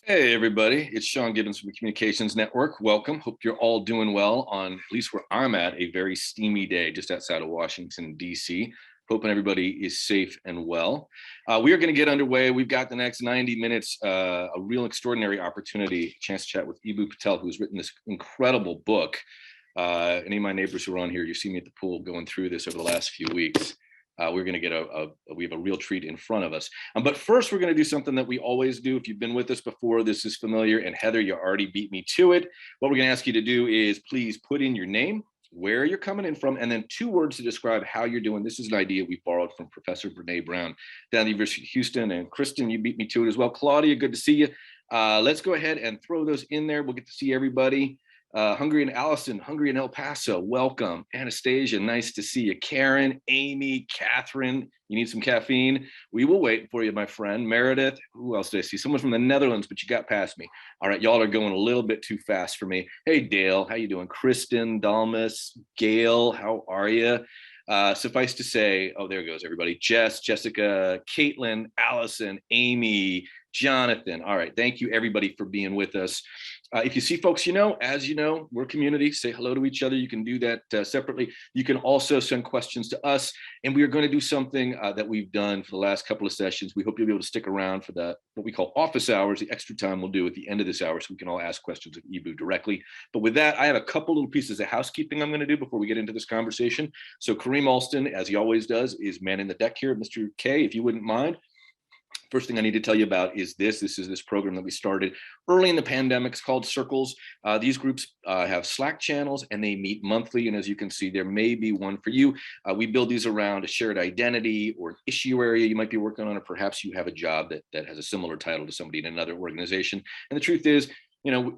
Hey everybody, it's Sean Gibbons from the Communications Network. Welcome. Hope you're all doing well on at least where I'm at, a very steamy day just outside of Washington, D.C. Hoping everybody is safe and well. We are going to get underway. We've got the next 90 minutes, a real extraordinary opportunity, a chance to chat with Eboo Patel, who's written this incredible book. Any of my neighbors who are on here, you see me at the pool going through this over the last few weeks. We're going to get we have a real treat in front of us. But first, we're going to do something that we always do. If you've been with us before, this is familiar. And Heather, you already beat me to it. What we're going to ask you to do is please put in your name, where you're coming in from, and then 2 words to describe how you're doing. This is an idea we borrowed from Professor Brene Brown down at the University of Houston. And Kristen, you beat me to it as well. Claudia, good to see you. Let's go ahead and throw those in there. We'll get to see everybody. Hungry and Allison, Hungry in El Paso, welcome. Anastasia, nice to see you. Karen, Amy, Catherine, you need some caffeine? We will wait for you, my friend. Meredith, who else did I see? Someone from the Netherlands, but you got past me. All right, y'all are going a little bit too fast for me. Hey, Dale, how you doing? Kristen, Dalmas, Gail, how are you? Suffice to say, oh, there goes everybody. Jess, Jessica, Caitlin, Allison, Amy, Jonathan. All right, thank you everybody for being with us. If you see folks, as you know, we're a community, say hello to each other. You can do that separately. You can also send questions to us. And we are going to do something that we've done for the last couple of sessions. We hope you'll be able to stick around for what we call office hours, the extra time we'll do at the end of this hour so we can all ask questions of Eboo directly. But with that, I have a couple little pieces of housekeeping I'm going to do before we get into this conversation. So Kareem Alston, as he always does, is manning the deck here. Mr. K, if you wouldn't mind. First thing I need to tell you about is this is this program that we started early in the pandemic. It's called Circles. These groups have Slack channels and they meet monthly. And as you can see, there may be one for you. We build these around a shared identity or an issue area you might be working on, or perhaps you have a job that has a similar title to somebody in another organization. And the truth is,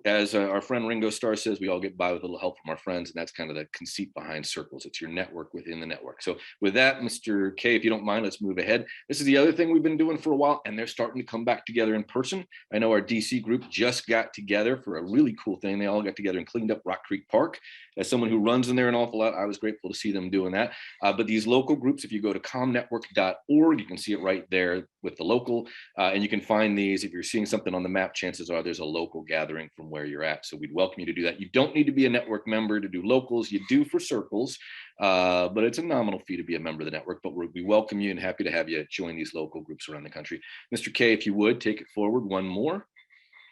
as our friend Ringo Starr says, we all get by with a little help from our friends. And that's kind of the conceit behind Circles. It's your network within the network. So with that, Mr. K, if you don't mind, let's move ahead. This is the other thing we've been doing for a while, and they're starting to come back together in person. I know our DC group just got together for a really cool thing. They all got together and cleaned up Rock Creek Park. As someone who runs in there an awful lot, I was grateful to see them doing that. But these local groups, if you go to comnetwork.org, you can see it right there with the local, and you can find these. If you're seeing something on the map, chances are there's a local gathering from where you're at. So we'd welcome you to do that. You don't need to be a network member to do locals. You do for Circles, but it's a nominal fee to be a member of the network. But we welcome you and happy to have you join these local groups around the country. Mr. K, if you would, take it forward one more.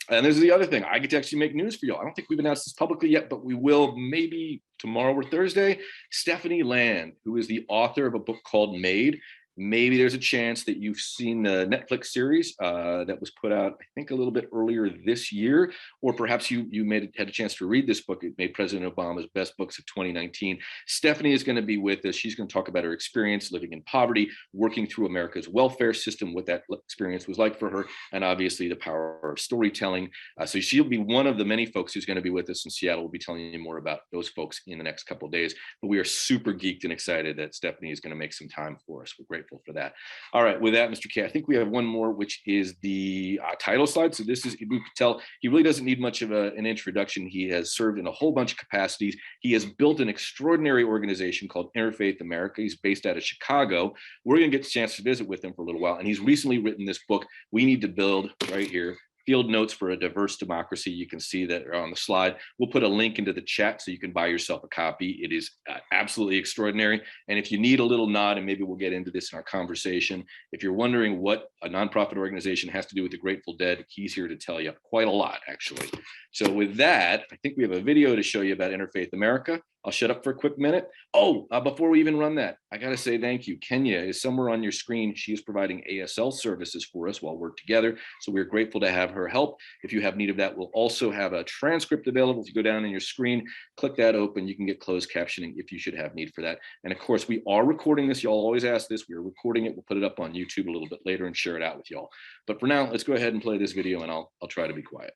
And there's the other thing. I get to actually make news for y'all. I don't think we've announced this publicly yet, but we will maybe tomorrow or Thursday. Stephanie Land, who is the author of a book called Made. Maybe there's a chance that you've seen the Netflix series that was put out, I think, a little bit earlier this year, or perhaps you had a chance to read this book. It made President Obama's best books of 2019. Stephanie is going to be with us. She's going to talk about her experience living in poverty, working through America's welfare system, what that experience was like for her, and obviously the power of storytelling. So she'll be one of the many folks who's going to be with us in Seattle. We'll be telling you more about those folks in the next couple of days. But we are super geeked and excited that Stephanie is going to make some time for us. We're grateful for that. All right, with that, Mr. K, I think we have one more, which is the title slide. So this is Eboo Patel. He really doesn't need much of an introduction. He has served in a whole bunch of capacities. He has built an extraordinary organization called Interfaith America. He's based out of Chicago. We're going to get a chance to visit with him for a little while. And he's recently written this book, We Need to Build, right here, Field Notes for a Diverse Democracy. You can see that on the slide. We'll put a link into the chat so you can buy yourself a copy. It is absolutely extraordinary. And if you need a little nod, and maybe we'll get into this in our conversation, if you're wondering what a nonprofit organization has to do with the Grateful Dead, he's here to tell you quite a lot, actually. So with that, I think we have a video to show you about Interfaith America. I'll shut up for a quick minute. Oh, before we even run that, I got to say thank you. Kenya is somewhere on your screen. She is providing ASL services for us while we're together. So we're grateful to have her help. If you have need of that, we'll also have a transcript available. If you go down on your screen, click that open. You can get closed captioning if you should have need for that. And of course, we are recording this. Y'all always ask this. We're recording it. We'll put it up on YouTube a little bit later and share it out with y'all. But for now, let's go ahead and play this video, and I'll try to be quiet.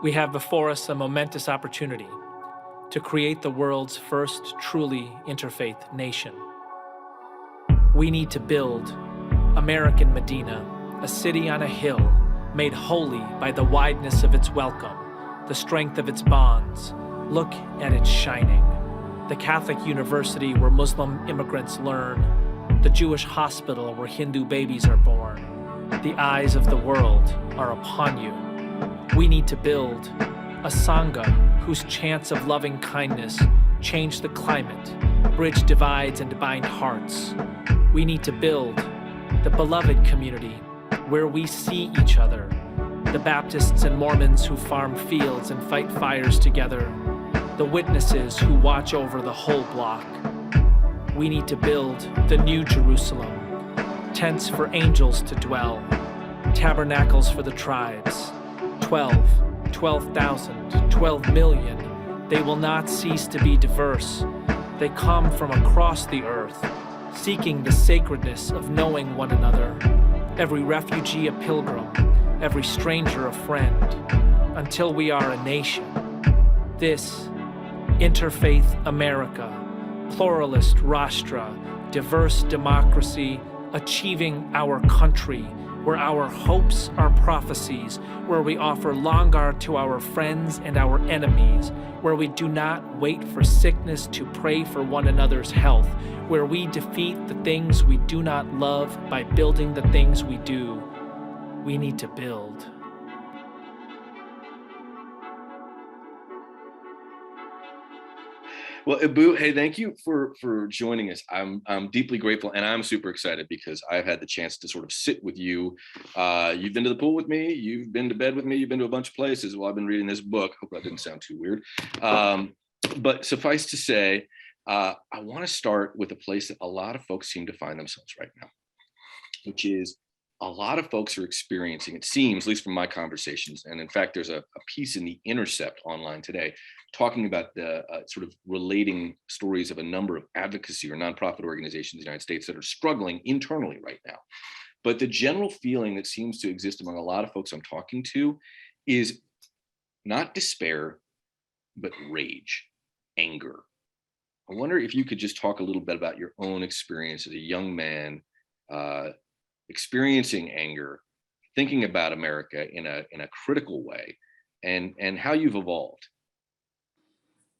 We have before us a momentous opportunity to create the world's first truly interfaith nation. We need to build American Medina, a city on a hill made holy by the wideness of its welcome, the strength of its bonds. Look at it shining. The Catholic university where Muslim immigrants learn, the Jewish hospital where Hindu babies are born. The eyes of the world are upon you. We need to build a Sangha whose chants of loving kindness change the climate, bridge divides and bind hearts. We need to build the beloved community where we see each other, the Baptists and Mormons who farm fields and fight fires together, the witnesses who watch over the whole block. We need to build the new Jerusalem, tents for angels to dwell, tabernacles for the tribes, 12,000, 12 million. They will not cease to be diverse. They come from across the earth, seeking the sacredness of knowing one another. Every refugee a pilgrim, every stranger a friend, until we are a nation. This Interfaith America, pluralist Rashtra, diverse democracy, achieving our country, where our hopes are prophecies, where we offer langar to our friends and our enemies, where we do not wait for sickness to pray for one another's health, where we defeat the things we do not love by building the things we do. We need to build. Well, Eboo, hey, thank you for joining us. I'm deeply grateful, and I'm super excited because I've had the chance to sort of sit with you. You've been to the pool with me, you've been to bed with me, you've been to a bunch of places while I've been reading this book. Hope that didn't sound too weird. But suffice to say, I want to start with a place that a lot of folks seem to find themselves right now, which is a lot of folks are experiencing, it seems, at least from my conversations, and in fact, there's a piece in The Intercept online today talking about the sort of relating stories of a number of advocacy or nonprofit organizations in the United States that are struggling internally right now. But the general feeling that seems to exist among a lot of folks I'm talking to is not despair, but rage, anger. I wonder if you could just talk a little bit about your own experience as a young man experiencing anger, thinking about America in a critical way, and how you've evolved.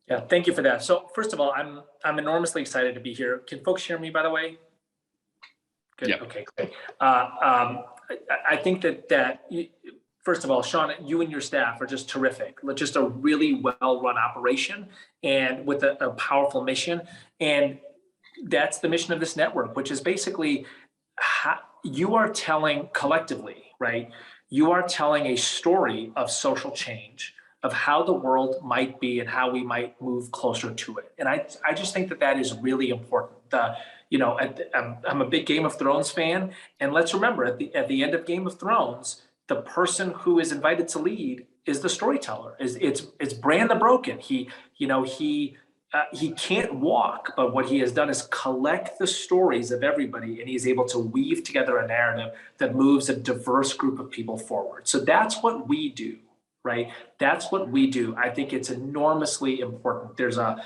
Yeah, thank you for that. So first of all, I'm enormously excited to be here. Can folks hear me, by the way? Good. Yeah. Okay, great. I think that first of all, Sean, you and your staff are just terrific. Just a really well-run operation and with a powerful mission. And that's the mission of this network, which is basically you are telling collectively, right? You are telling a story of social change, of how the world might be and how we might move closer to it. And I just think that is really important. I'm a big Game of Thrones fan, and let's remember at the end of Game of Thrones, the person who is invited to lead is the storyteller. It's Bran the Broken. He can't walk, but what he has done is collect the stories of everybody, and he's able to weave together a narrative that moves a diverse group of people forward. So that's what we do. Right? That's what we do. I think it's enormously important. There's a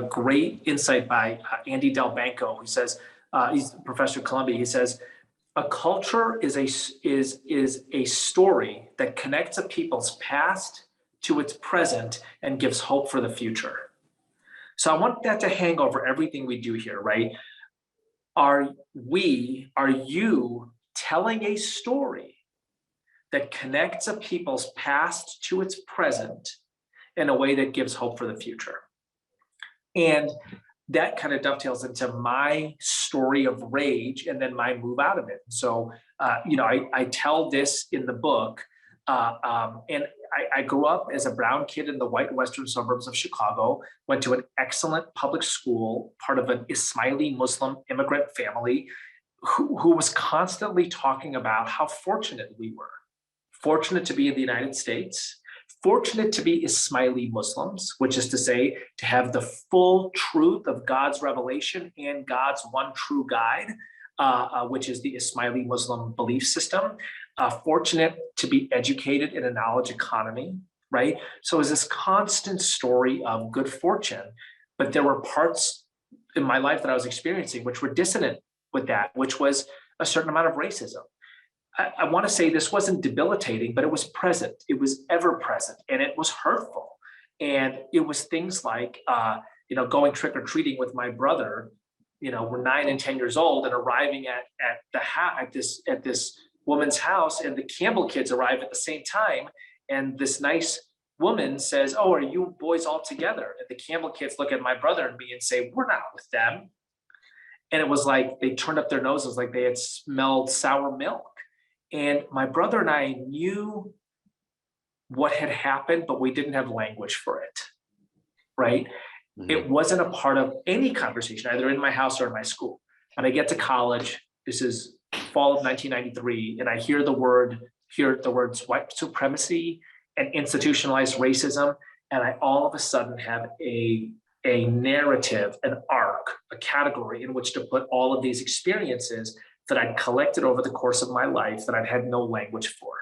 great insight by Andy Del Banco, who says, he's a professor at Columbia. He says, a culture is a story that connects a people's past to its present and gives hope for the future. So I want that to hang over everything we do here, right? Are you telling a story that connects a people's past to its present in a way that gives hope for the future? And that kind of dovetails into my story of rage and then my move out of it. So, I tell this in the book, and I grew up as a brown kid in the white western suburbs of Chicago, went to an excellent public school, part of an Ismaili Muslim immigrant family who was constantly talking about how fortunate we were. Fortunate to be in the United States, fortunate to be Ismaili Muslims, which is to say, to have the full truth of God's revelation and God's one true guide, which is the Ismaili Muslim belief system. Fortunate to be educated in a knowledge economy, right? So it's this constant story of good fortune, but there were parts in my life that I was experiencing which were dissonant with that, which was a certain amount of racism. I want to say this wasn't debilitating, but it was present. It was ever present, and it was hurtful. And it was things like, going trick or treating with my brother, were 9 and 10 years old and arriving at this woman's house, and the Campbell kids arrive at the same time. And this nice woman says, "Oh, are you boys all together?" And the Campbell kids look at my brother and me and say, "We're not with them." And it was like they turned up their noses like they had smelled sour milk. And my brother and I knew what had happened, but we didn't have language for it, right? Mm-hmm. It wasn't a part of any conversation, either in my house or in my school. When I get to college, this is fall of 1993, and I hear the words white supremacy and institutionalized racism, and I all of a sudden have a narrative, an arc, a category in which to put all of these experiences that I'd collected over the course of my life that I'd had no language for,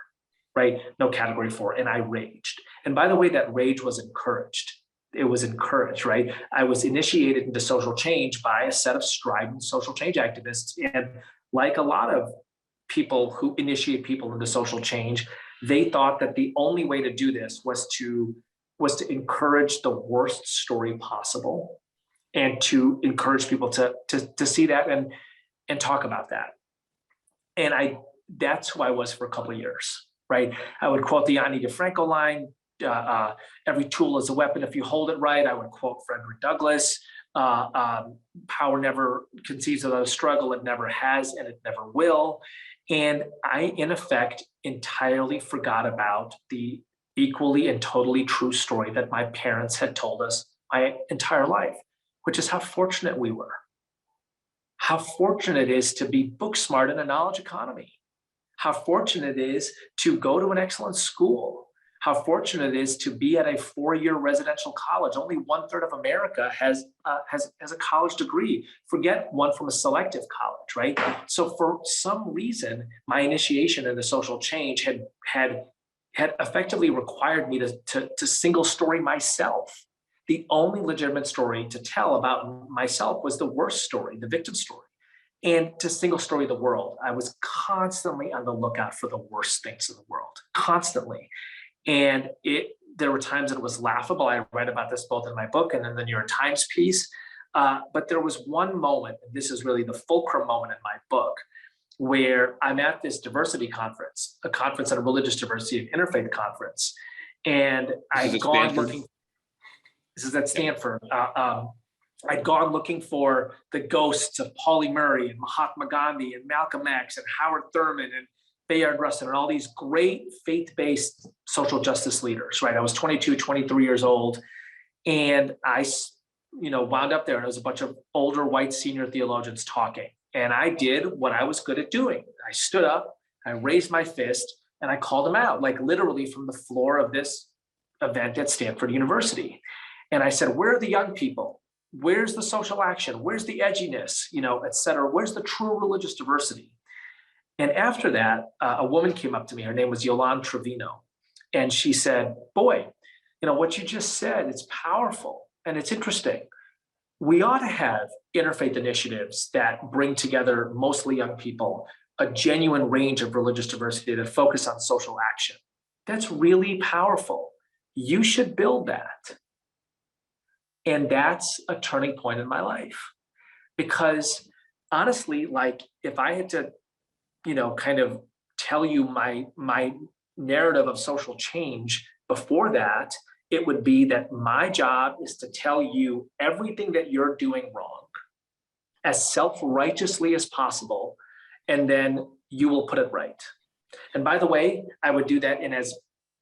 right? No category for, and I raged. And by the way, that rage was encouraged. It was encouraged, right? I was initiated into social change by a set of strident social change activists. And like a lot of people who initiate people into social change, they thought that the only way to do this was to encourage the worst story possible, and to encourage people to see that and talk about that. And that's who I was for a couple of years, right? I would quote the Ani DeFranco line, every tool is a weapon if you hold it right. I would quote Frederick Douglass, power never conceives without a struggle, it never has and it never will. And I, in effect, entirely forgot about the equally and totally true story that my parents had told us my entire life, which is how fortunate we were. How fortunate it is to be book smart in a knowledge economy. How fortunate it is to go to an excellent school. How fortunate it is to be at a 4-year residential college. Only 1/3 of America has a college degree. Forget one from a selective college, right? So for some reason, my initiation into social change had effectively required me to single story myself. The only legitimate story to tell about myself was the worst story, the victim story. And to single story the world, I was constantly on the lookout for the worst things in the world, constantly. And there were times that it was laughable. I write about this both in my book and in the New York Times piece. But there was one moment, and this is really the fulcrum moment in my book, where I'm at this diversity conference, a conference on religious diversity, an interfaith conference. And I'd gone looking. This is at Stanford. I'd gone looking for the ghosts of Pauli Murray and Mahatma Gandhi and Malcolm X and Howard Thurman and Bayard Rustin and all these great faith-based social justice leaders, right? I was 22, 23 years old. And I, wound up there, and it was a bunch of older white senior theologians talking. And I did what I was good at doing. I stood up, I raised my fist, and I called them out, like literally from the floor of this event at Stanford University. And I said, where are the young people? Where's the social action? Where's the edginess, et cetera? Where's the true religious diversity? And after that, a woman came up to me. Her name was Yolande Trevino. And she said, boy, what you just said, it's powerful and it's interesting. We ought to have interfaith initiatives that bring together mostly young people, a genuine range of religious diversity that focus on social action. That's really powerful. You should build that. And that's a turning point in my life. Because honestly, like if I had to, kind of tell you my narrative of social change before that, it would be that my job is to tell you everything that you're doing wrong as self-righteously as possible, and then you will put it right. And by the way, I would do that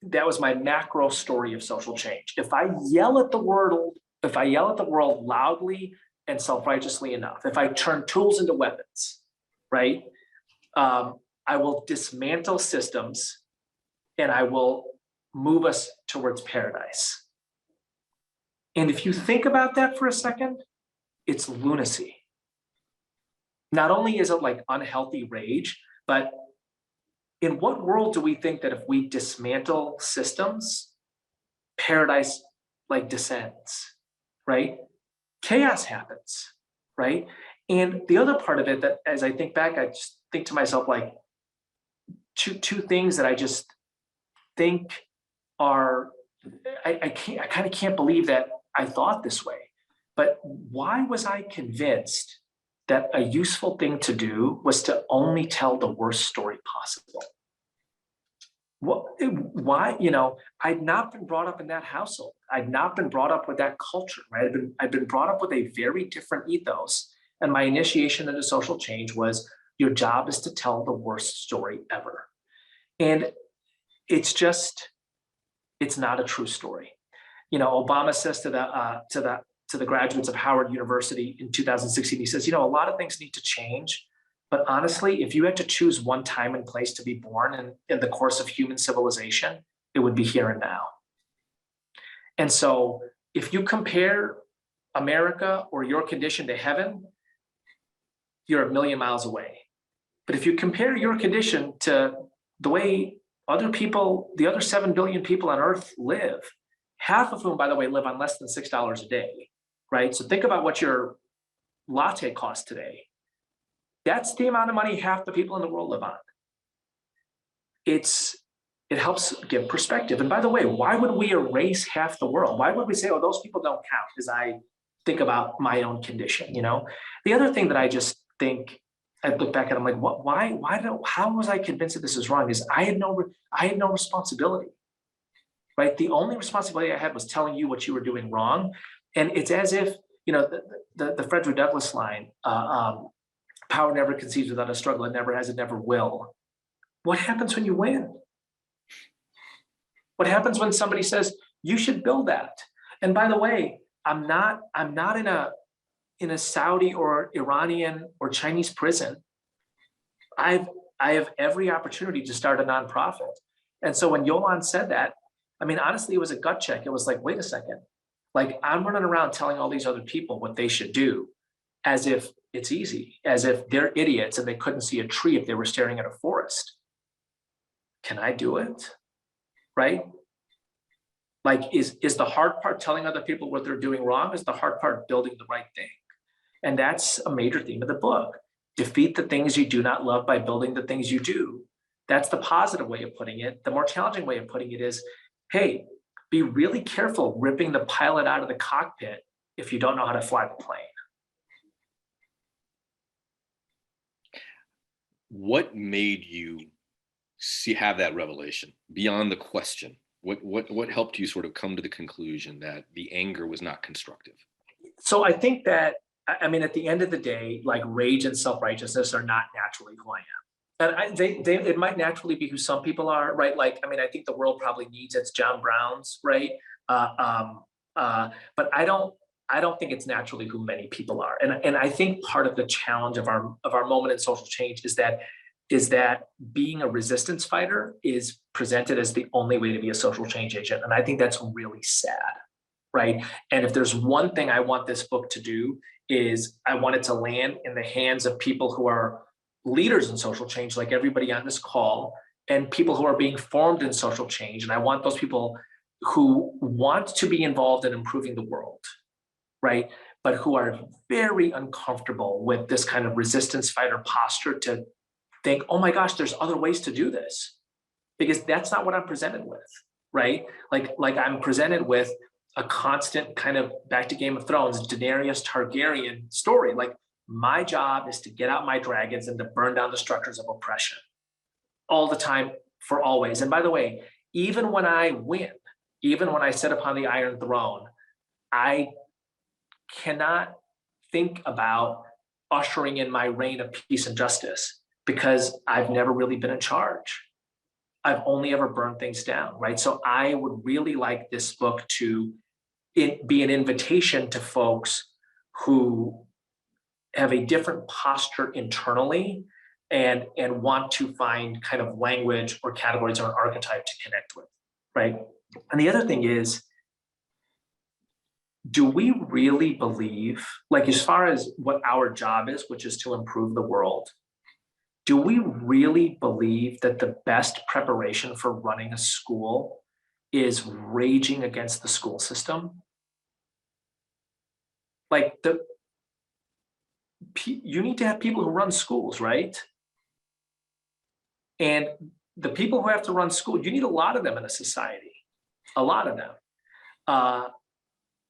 that was my macro story of social change. If I yell at the world loudly and self-righteously enough, if I turn tools into weapons, right? I will dismantle systems and I will move us towards paradise. And if you think about that for a second, it's lunacy. Not only is it like unhealthy rage, but in what world do we think that if we dismantle systems, paradise like descends, right? Chaos happens, right? And the other part of it that as I think back, I just think to myself, like two things that I just think are, I kind of can't believe that I thought this way, but why was I convinced that a useful thing to do was to only tell the worst story possible. Why? I'd not been brought up in that household. I'd not been brought up with that culture, right? I'd been brought up with a very different ethos. And my initiation into social change was your job is to tell the worst story ever. And it's not a true story. Obama says to the graduates of Howard University in 2016, he says, a lot of things need to change. But honestly, if you had to choose one time and place to be born in the course of human civilization, it would be here and now. And so if you compare America or your condition to heaven, you're a million miles away. But if you compare your condition to the way other people, the other 7 billion people on Earth live, half of whom, by the way, live on less than $6 a day, right? So think about what your latte costs today. That's the amount of money half the people in the world live on. It helps give perspective. And by the way, why would we erase half the world? Why would we say, oh, those people don't count, as I think about my own condition, The other thing that I just think, I look back at, I'm like, how was I convinced that this is wrong? Is I had no responsibility, right? The only responsibility I had was telling you what you were doing wrong. And it's as if, the Frederick Douglass line, power never conceives without a struggle. It never has, it never will. What happens when you win? What happens when somebody says, you should build that? And by the way, I'm not in a Saudi or Iranian or Chinese prison. I have every opportunity to start a nonprofit. And so when Yolan said that, honestly, it was a gut check. It was like, wait a second. Like, I'm running around telling all these other people what they should do as if it's easy, as if they're idiots and they couldn't see a tree if they were staring at a forest. Can I do it? Right? Like, is the hard part telling other people what they're doing wrong? Is the hard part building the right thing? And that's a major theme of the book. Defeat the things you do not love by building the things you do. That's the positive way of putting it. The more challenging way of putting it is, hey, be really careful ripping the pilot out of the cockpit if you don't know how to fly the plane. What made you have that revelation beyond the question? What helped you sort of come to the conclusion that the anger was not constructive? So I think that, at the end of the day, like, rage and self-righteousness are not naturally who I am. And it might naturally be who some people are, right? Like, I think the world probably needs its John Browns, right? But I don't think it's naturally who many people are. And I think part of the challenge of our moment in social change is that being a resistance fighter is presented as the only way to be a social change agent. And I think that's really sad, right? And if there's one thing I want this book to do, is I want it to land in the hands of people who are leaders in social change, like everybody on this call, and people who are being formed in social change. And I want those people who want to be involved in improving the world, right? But who are very uncomfortable with this kind of resistance fighter posture to think, oh my gosh, there's other ways to do this. Because that's not what I'm presented with, right? Like I'm presented with a constant kind of, back to Game of Thrones, Daenerys Targaryen story. Like, my job is to get out my dragons and to burn down the structures of oppression all the time, for always. And by the way, even when I win, even when I sit upon the Iron Throne, I cannot think about ushering in my reign of peace and justice, because I've never really been in charge. I've only ever burned things down, right? So I would really like this book to be an invitation to folks who have a different posture internally and want to find kind of language or categories or an archetype to connect with, right? And the other thing is, do we really believe, like, as far as what our job is, which is to improve the world, do we really believe that the best preparation for running a school is raging against the school system? Like, you need to have people who run schools, right? And the people who have to run school, you need a lot of them in a society, a lot of them.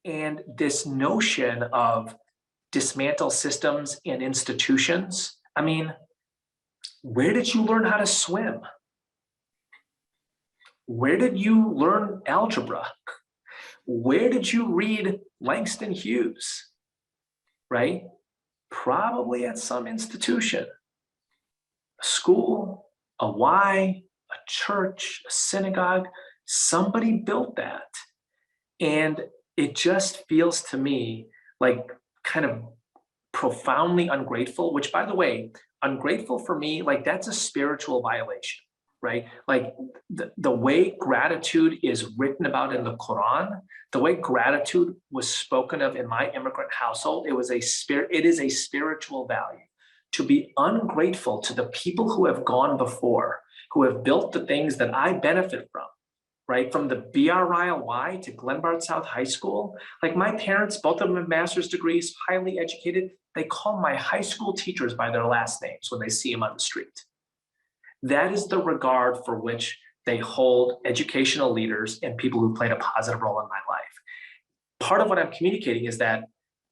And this notion of dismantle systems and institutions. I mean, where did you learn how to swim? Where did you learn algebra? Where did you read Langston Hughes? Right? Probably at some institution, a school, a Y, a church, a synagogue. Somebody built that. And it just feels to me like kind of profoundly ungrateful, which, by the way, ungrateful for me, like that's a spiritual violation, right? Like the way gratitude is written about in the Quran, the way gratitude was spoken of in my immigrant household, it is a spiritual value. To be ungrateful to the people who have gone before, who have built the things that I benefit from, right? From the BRILY to Glenbard South High School. Like my parents, both of them have master's degrees, highly educated. They call my high school teachers by their last names when they see them on the street. That is the regard for which they hold educational leaders and people who played a positive role in my life. Part of what I'm communicating is that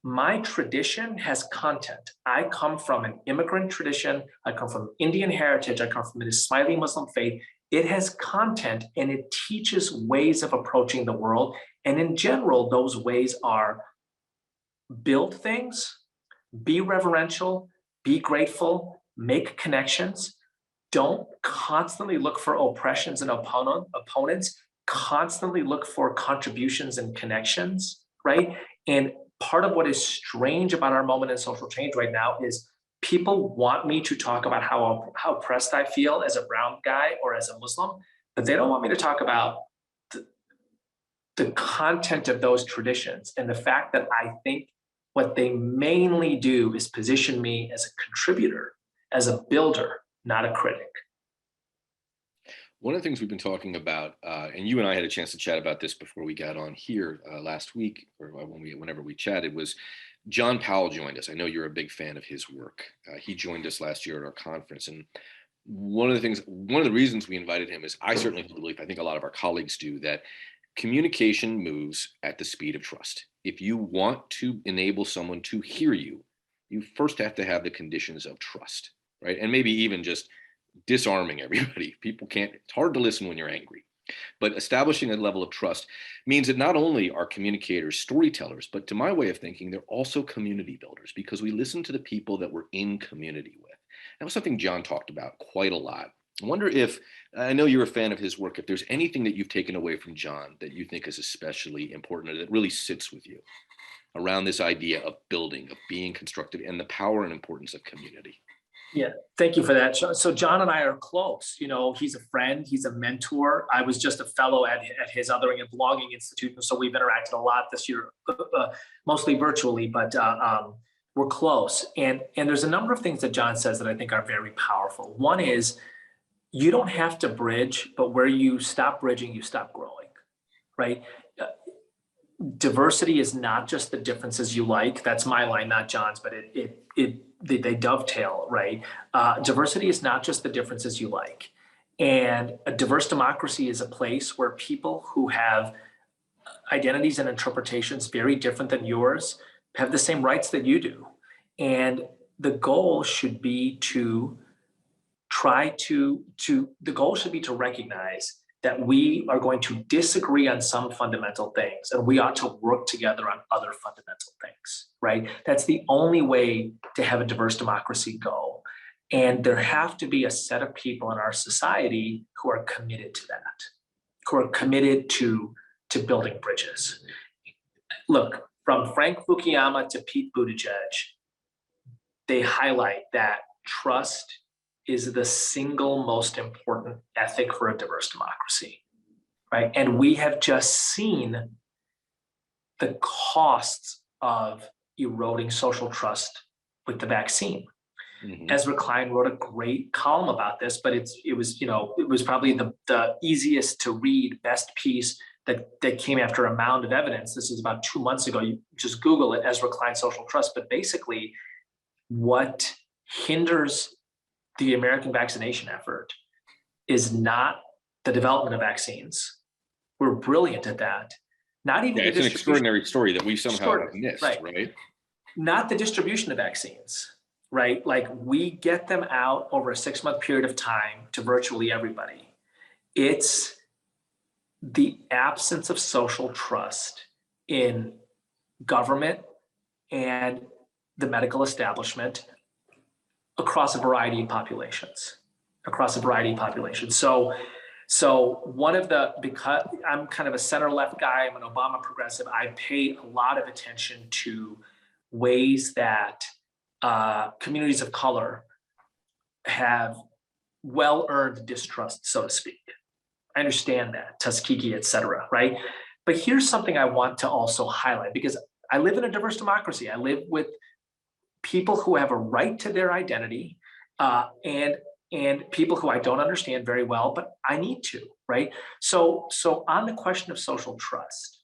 my tradition has content. I come from an immigrant tradition. I come from Indian heritage. I come from an Ismaili Muslim faith. It has content and it teaches ways of approaching the world. And in general, those ways are build things, be reverential, be grateful, make connections. Don't constantly look for oppressions and opponents, constantly look for contributions and connections, right? And part of what is strange about our moment in social change right now is people want me to talk about how oppressed I feel as a brown guy or as a Muslim, but they don't want me to talk about the content of those traditions and the fact that I think what they mainly do is position me as a contributor, as a builder, not a critic. One of the things we've been talking about, and you and I had a chance to chat about this before we got on here last week, or whenever we chatted, was John Powell joined us. I know you're a big fan of his work. He joined us last year at our conference, and one of the reasons we invited him is I certainly believe, I think a lot of our colleagues do, that communication moves at the speed of trust. If you want to enable someone to hear you, you first have to have the conditions of trust, right? And maybe even just disarming everybody. People can't, it's hard to listen when you're angry. But establishing a level of trust means that not only are communicators storytellers, but to my way of thinking, they're also community builders because we listen to the people that we're in community with. That was something John talked about quite a lot. I wonder if, I know you're a fan of his work, if there's anything that you've taken away from John that you think is especially important or that really sits with you around this idea of building, of being constructive, and the power and importance of community. Yeah, thank you for that. So John and I are close. You know, he's a friend, he's a mentor. I was just a fellow at his Othering and Belonging Institute, so we've interacted a lot this year, mostly virtually, but we're close. And there's a number of things that John says that I think are very powerful. One is, you don't have to bridge, but where you stop bridging, you stop growing, right? Diversity is not just the differences you like. That's my line, not John's, but they dovetail, right? Diversity is not just the differences you like. And a diverse democracy is a place where people who have identities and interpretations very different than yours have the same rights that you do. And the goal should be to recognize that we are going to disagree on some fundamental things and we ought to work together on other fundamental things, right? That's the only way to have a diverse democracy go. And there have to be a set of people in our society who are committed to that, who are committed to building bridges. Look, from Frank Fukuyama to Pete Buttigieg, they highlight that trust is the single most important ethic for a diverse democracy, right? And we have just seen the costs of eroding social trust with the vaccine. Mm-hmm. Ezra Klein wrote a great column about this, but it was probably the easiest to read, best piece that came after a mound of evidence. This is about 2 months ago. You just Google it, Ezra Klein social trust. But basically, what hinders the American vaccination effort is not the development of vaccines. We're brilliant at that. Not even it's an extraordinary story that we somehow have missed, right? not the distribution of vaccines, right? Like we get them out over a 6-month period of time to virtually everybody. It's the absence of social trust in government and the medical establishment across a variety of populations, So one of the, because I'm kind of a center left guy, I'm an Obama progressive, I pay a lot of attention to ways that communities of color have well-earned distrust, so to speak. I understand that, Tuskegee, et cetera, right? But here's something I want to also highlight, because I live in a diverse democracy. I live with people who have a right to their identity, and people who I don't understand very well, but I need to, right? So on the question of social trust,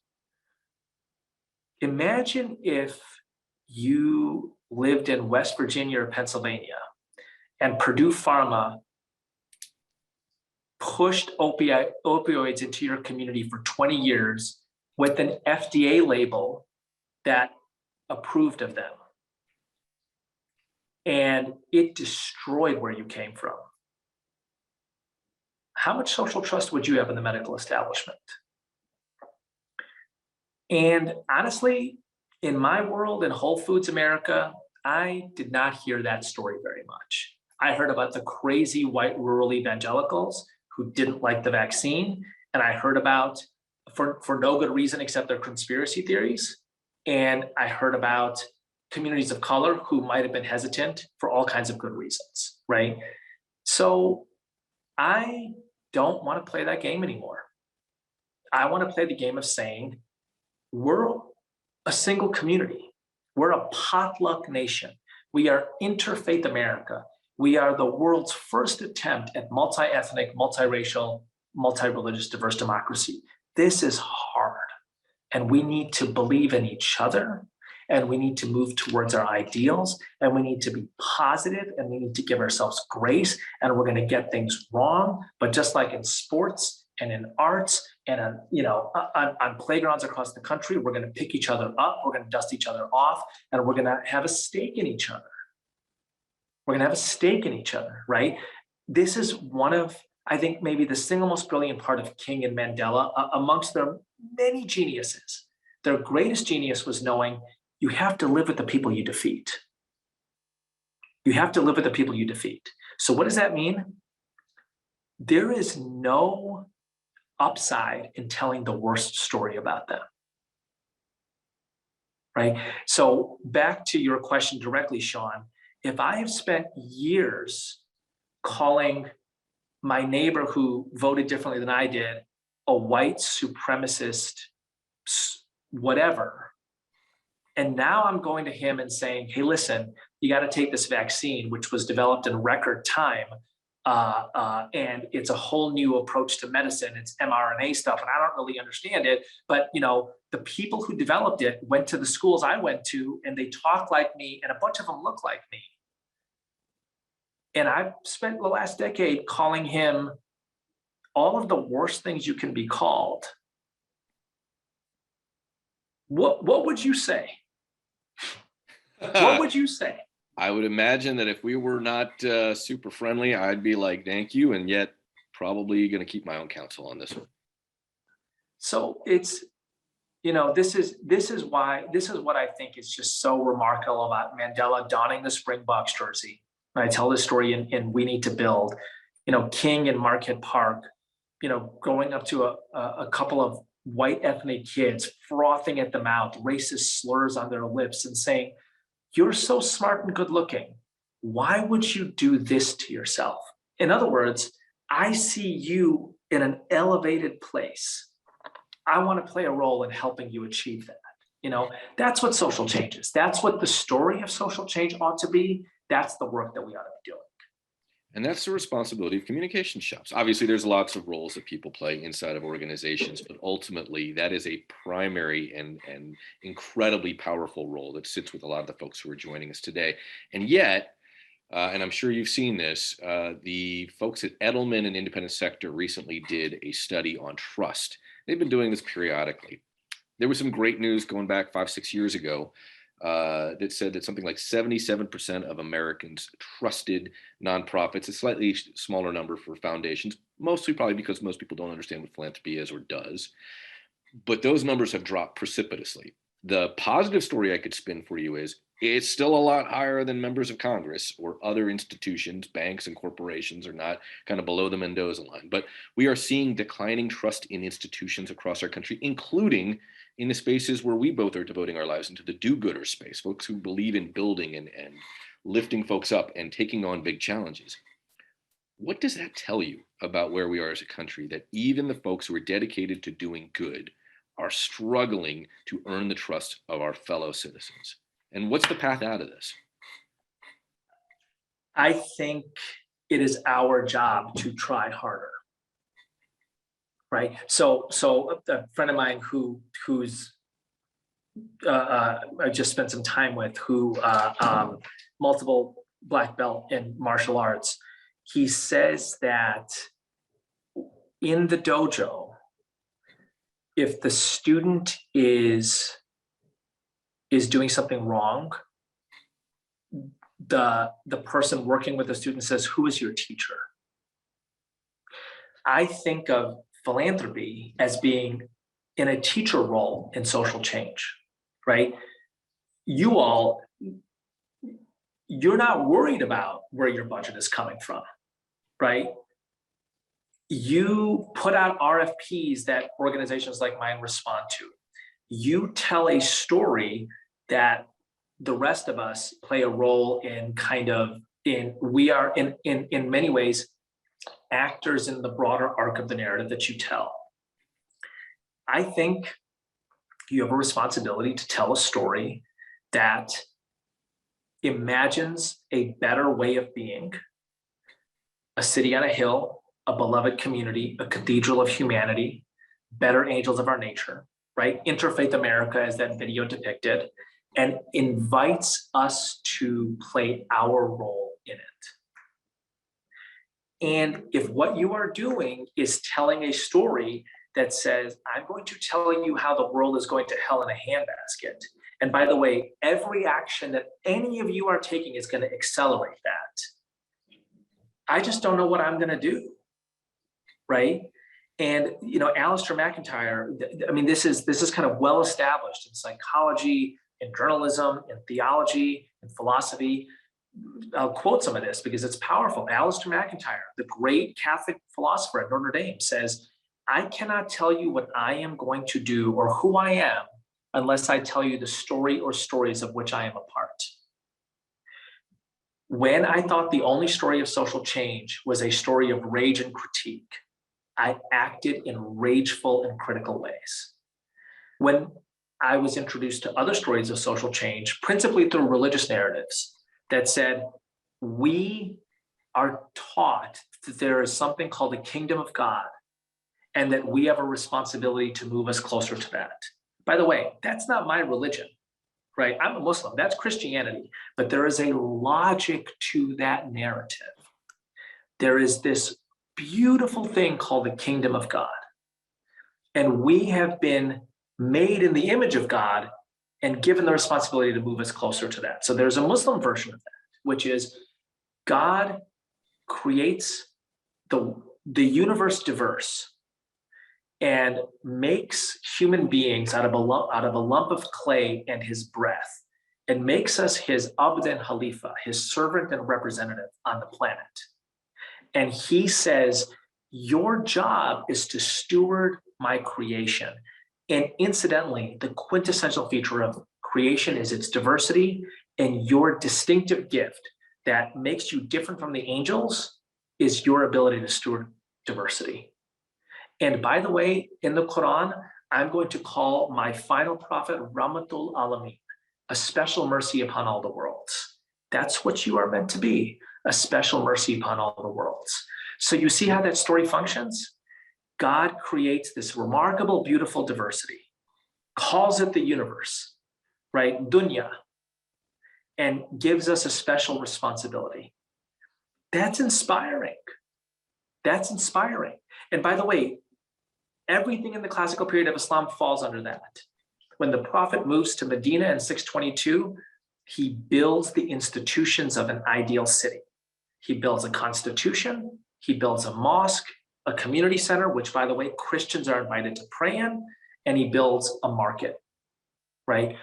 imagine if you lived in West Virginia or Pennsylvania and Purdue Pharma pushed opioids into your community for 20 years with an FDA label that approved of them. And it destroyed where you came from. How much social trust would you have in the medical establishment? And honestly, in my world, in Whole Foods America, I did not hear that story very much. I heard about the crazy white rural evangelicals who didn't like the vaccine. And I heard about, for no good reason except their conspiracy theories. And I heard about communities of color who might have been hesitant for all kinds of good reasons, right? So I don't want to play that game anymore. I want to play the game of saying, we're a single community. We're a potluck nation. We are Interfaith America. We are the world's first attempt at multi-ethnic, multiracial, multi-religious, diverse democracy. This is hard, and we need to believe in each other, and we need to move towards our ideals, and we need to be positive, and we need to give ourselves grace, and we're going to get things wrong. But just like in sports and in arts and on playgrounds across the country, we're going to pick each other up, we're going to dust each other off, and we're going to have a stake in each other. We're going to have a stake in each other, right? This is one of, I think, maybe the single most brilliant part of King and Mandela, amongst their many geniuses. Their greatest genius was knowing you have to live with the people you defeat. You have to live with the people you defeat. So what does that mean? There is no upside in telling the worst story about them, right? So back to your question directly, Sean, if I have spent years calling my neighbor who voted differently than I did a white supremacist, whatever, and now I'm going to him and saying, hey, listen, you got to take this vaccine, which was developed in record time. And it's a whole new approach to medicine. It's mRNA stuff, and I don't really understand it. But the people who developed it went to the schools I went to, and they talk like me, and a bunch of them look like me. And I've spent the last decade calling him all of the worst things you can be called. What would you say? What would you say? I would imagine that if we were not super friendly, I'd be like, thank you, and yet probably going to keep my own counsel on this one. So it's, this is what I think is just so remarkable about Mandela donning the Springboks jersey. And I tell this story in We Need to Build, King in Marquette Park, going up to a couple of white ethnic kids, frothing at the mouth, racist slurs on their lips, and saying, you're so smart and good looking. Why would you do this to yourself? In other words, I see you in an elevated place. I want to play a role in helping you achieve that. That's what social change is. That's what the story of social change ought to be. That's the work that we ought to be doing. And that's the responsibility of communication shops. Obviously, there's lots of roles that people play inside of organizations, but ultimately that is a primary and incredibly powerful role that sits with a lot of the folks who are joining us today. And yet, and I'm sure you've seen this, the folks at Edelman and Independent Sector recently did a study on trust. They've been doing this periodically. There was some great news going back 5-6 years ago that said that something like 77% of Americans trusted nonprofits, a slightly smaller number for foundations, mostly probably because most people don't understand what philanthropy is or does. But those numbers have dropped precipitously. The positive story I could spin for you is it's still a lot higher than members of Congress or other institutions. Banks and corporations are not kind of below the Mendoza line, but we are seeing declining trust in institutions across our country, including in the spaces where we both are devoting our lives into the do-gooder space, folks who believe in building and lifting folks up and taking on big challenges. What does that tell you about where we are as a country, that even the folks who are dedicated to doing good are struggling to earn the trust of our fellow citizens? And what's the path out of this? I think it is our job to try harder. Right. So a friend of mine who's I just spent some time with, who multiple black belt in martial arts, he says that in the dojo, if the student is doing something wrong, the person working with the student says, "Who is your teacher?" I think of philanthropy as being in a teacher role in social change, right? You're not worried about where your budget is coming from, right? You put out RFPs that organizations like mine respond to. You tell a story that the rest of us play a role in, we are in many ways actors in the broader arc of the narrative that you tell. I think you have a responsibility to tell a story that imagines a better way of being, a city on a hill, a beloved community, a cathedral of humanity, better angels of our nature, right? Interfaith America, as that video depicted, and invites us to play our role in it. And if what you are doing is telling a story that says, I'm going to tell you how the world is going to hell in a handbasket. And by the way, every action that any of you are taking is going to accelerate that. I just don't know what I'm going to do, right? And, Alistair McIntyre, I mean, this is kind of well established in psychology, in journalism, in theology, in philosophy. I'll quote some of this because it's powerful. Alistair McIntyre, the great Catholic philosopher at Notre Dame, says, I cannot tell you what I am going to do or who I am unless I tell you the story or stories of which I am a part. When I thought the only story of social change was a story of rage and critique, I acted in rageful and critical ways. When I was introduced to other stories of social change, principally through religious narratives, that said, we are taught that there is something called the kingdom of God, and that we have a responsibility to move us closer to that. By the way, that's not my religion, right? I'm a Muslim, that's Christianity, but there is a logic to that narrative. There is this beautiful thing called the kingdom of God. And we have been made in the image of God and given the responsibility to move us closer to that. So there's a Muslim version of that, which is God creates the universe diverse and makes human beings out of a lump of clay and his breath, and makes us his abd and khalifa, his servant and representative on the planet. And he says, your job is to steward my creation. And incidentally, the quintessential feature of creation is its diversity, and your distinctive gift that makes you different from the angels is your ability to steward diversity. And by the way, in the Quran, I'm going to call my final prophet Rahmatul Alameen, a special mercy upon all the worlds. That's what you are meant to be, a special mercy upon all the worlds. So you see how that story functions? God creates this remarkable, beautiful diversity, calls it the universe, right? Dunya, and gives us a special responsibility. That's inspiring. That's inspiring. And by the way, everything in the classical period of Islam falls under that. When the prophet moves to Medina in 622, he builds the institutions of an ideal city. He builds a constitution, he builds a mosque, a community center, which, by the way, Christians are invited to pray in, and he builds a market, right?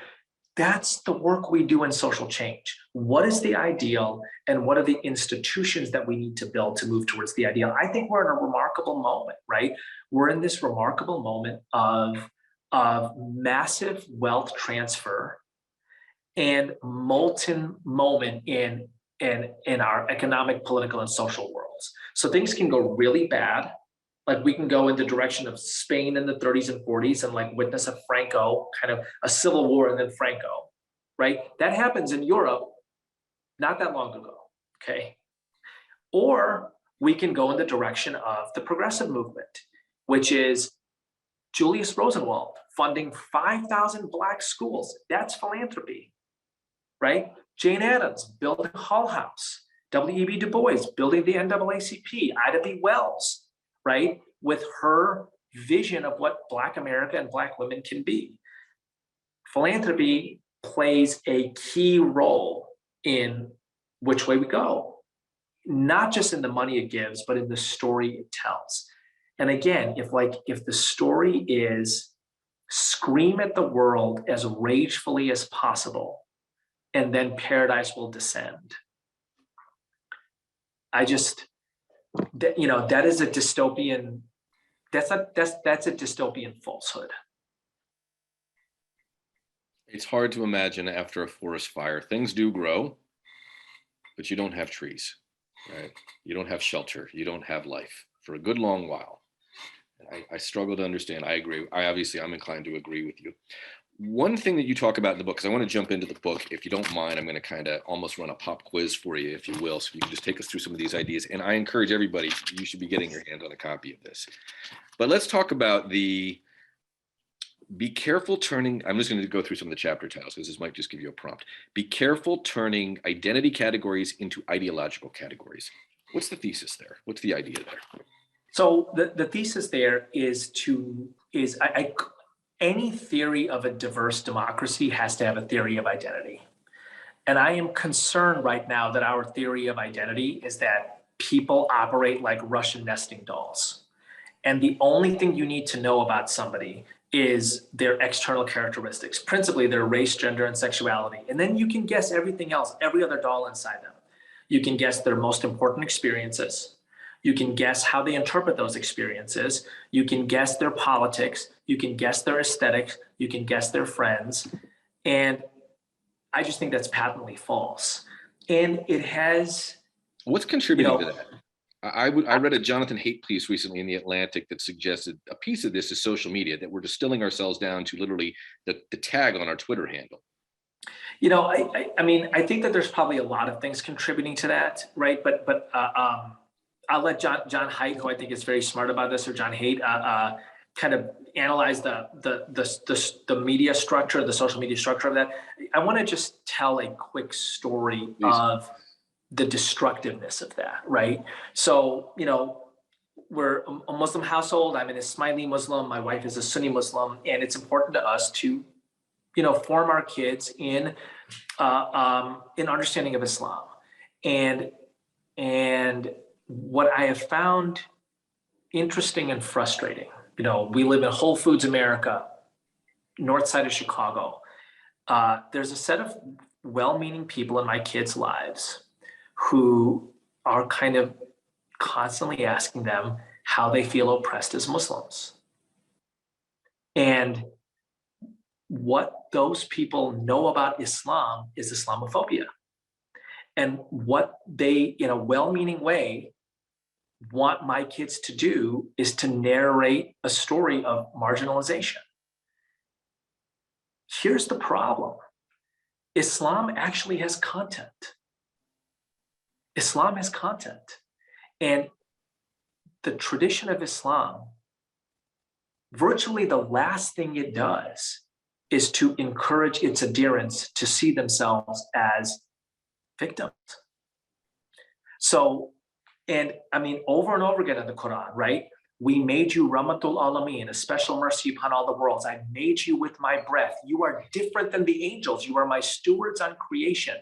That's the work we do in social change. What is the ideal, and what are the institutions that we need to build to move towards the ideal? I think we're in a remarkable moment, right? We're in this remarkable moment of massive wealth transfer and molten moment in our economic, political, and social worlds. So things can go really bad. Like we can go in the direction of Spain in the 30s and 40s and like witness a Franco, kind of a civil war and then Franco, right? That happens in Europe not that long ago, okay? Or we can go in the direction of the progressive movement, which is Julius Rosenwald funding 5,000 Black schools. That's philanthropy, right? Jane Addams building Hull House, W.E.B. Du Bois building the NAACP, Ida B. Wells, right? With her vision of what Black America and Black women can be. Philanthropy plays a key role in which way we go, not just in the money it gives, but in the story it tells. And again, if the story is scream at the world as ragefully as possible, and then paradise will descend. That is a dystopian, that's a dystopian falsehood. It's hard to imagine after a forest fire. Things do grow, but you don't have trees, right? You don't have shelter. You don't have life for a good long while. I struggle to understand. I agree. I'm inclined to agree with you. One thing that you talk about in the book, because I want to jump into the book, if you don't mind, I'm going to kind of almost run a pop quiz for you, if you will, so you can just take us through some of these ideas. And I encourage everybody, you should be getting your hands on a copy of this. But let's talk about be careful turning, I'm just going to go through some of the chapter titles, because this might just give you a prompt. Be careful turning identity categories into ideological categories. What's the thesis there? What's the idea there? So the thesis there is any theory of a diverse democracy has to have a theory of identity. And I am concerned right now that our theory of identity is that people operate like Russian nesting dolls. And the only thing you need to know about somebody is their external characteristics, principally their race, gender, and sexuality. And then you can guess everything else, every other doll inside them. You can guess their most important experiences. You can guess how they interpret those experiences. You can guess their politics. You can guess their aesthetics. You can guess their friends. And I just think that's patently false. And it has... What's contributing to that? I read a Jonathan Haidt piece recently in The Atlantic that suggested a piece of this is social media, that we're distilling ourselves down to literally the tag on our Twitter handle. I think that there's probably a lot of things contributing to that, right? But I'll let John Haidt, who I think is very smart about this, or John Haidt, kind of analyze the media structure, the social media structure of that. I want to just tell a quick story of the destructiveness of that, right? So, we're a Muslim household. I'm an Ismaili Muslim. My wife is a Sunni Muslim, and it's important to us to, form our kids in understanding of Islam. And what I have found interesting and frustrating, we live in Whole Foods America, north side of Chicago. There's a set of well-meaning people in my kids' lives who are kind of constantly asking them how they feel oppressed as Muslims. And what those people know about Islam is Islamophobia. And what they, in a well-meaning way, want my kids to do is to narrate a story of marginalization. Here's the problem. Islam actually has content. Islam has content. And the tradition of Islam, virtually the last thing it does is to encourage its adherents to see themselves as victims. So, and I mean, over and over again in the Quran, right? We made you Rahmatul Alameen, a special mercy upon all the worlds. I made you with my breath. You are different than the angels. You are my stewards on creation.